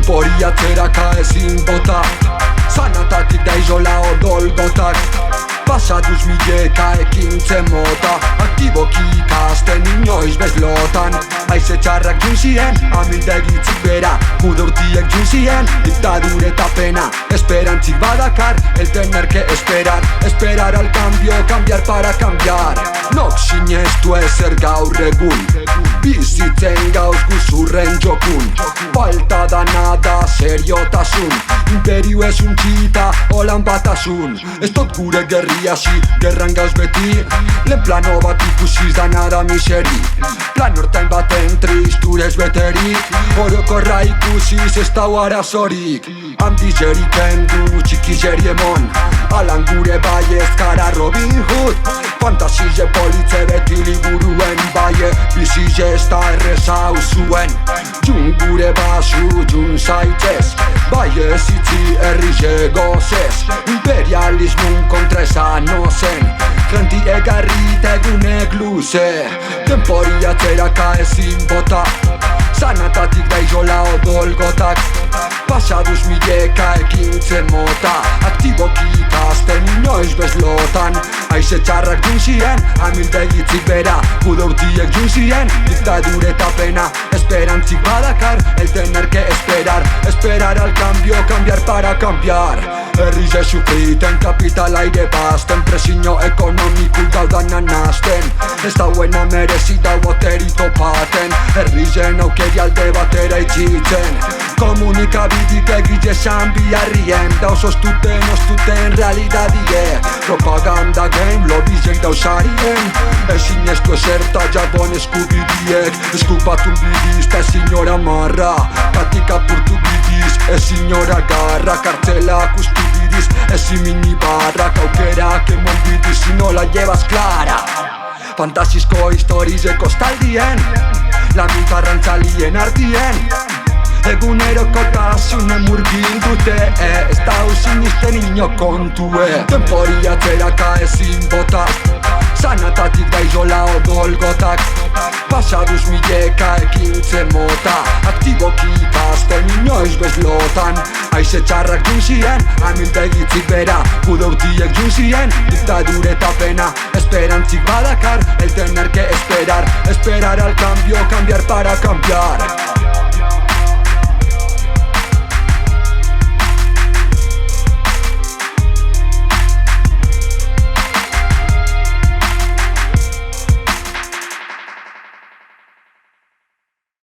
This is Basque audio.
Denpori atzeraka ezin bota, zanatatik da izola odolgotak. Pasaduz mileka ekintzen mota, aktiboki ikasten inoiz bezlotan. Haize txarrak jun ziren, amildegitzik bera, mudurtiek jun ziren, diktadura eta pena. Esperantzik badakar, el tener que esperar, esperar al cambio, cambiar para cambiar. Nok sinestu ezer gaur egun, bizitzen gauz guzurren jokun. Falta da nada, seriotasun, imperio ez untxita, holan batasun. Ez tot gure gerri hasi, gerran gauz beti, lehen plano bat ikusiz da nada miseri. Plan hortain baten tristurez beterik, orokorra ikusiz ez dau arazorik. Handizerik endu, txikizeri emon, alan gure baiez kara Robin Hood. Fantasize politze beti liburuen baie, bizize ez da erreza uzuen. Jun gure basu, jun zaitez, baie zitzi herrize gozez. Imperialismun kontra esan ozen, jenti egarri tegunek luze. Denpori atzeraka ezin bota, zanatatik da izola odolgotak. Pasaduz mileka ekintzen mota, aktiboki ikasten inoiz bezlotan. Haize txarrak jun ziren, amildegitzik bera, mudurtiek jun ziren, diktadura eta pena. Esperantzik badakar, el tener que esperar, esperar al cambio, cambiar para cambiar. Herrize sufriten, kapital aire bazten, presiño ekonomiku daudan anazten. Ez dauena merezi dau boteri topaten, herrizen aukeri alde batera itxitzen. Komunikabidik egite esan biharrien, dauz ostuten realidadie. Propaganda game, lobizek dauzarien, ezinezko eserta jabon eskubidiek. Eskupatun bidiz, ta ezinora marra, katik apurtu bidiz, ezinora garra. Kartzelak ustu bidiz, ezin minibarrak, aukerak emon bidiz, si no la llevas clara. Fantasizko historize kostaldien, lamitarrantzalien artien. Egunerokotasunen murgildute, ez dau sinisten ino kontue. Denpori atzeraka ezin bota, zanatatik da izola odolgotak. Pasaduz mileka ekintzen mota, aktiboki ikasten inoiz bezlotan. Haize txarrak jun ziren, amildegitzik bera, mudurtiek jun ziren, diktadura eta pena. Esperantzik badakar, el tener que esperar, esperar al cambio, cambiar para cambiar.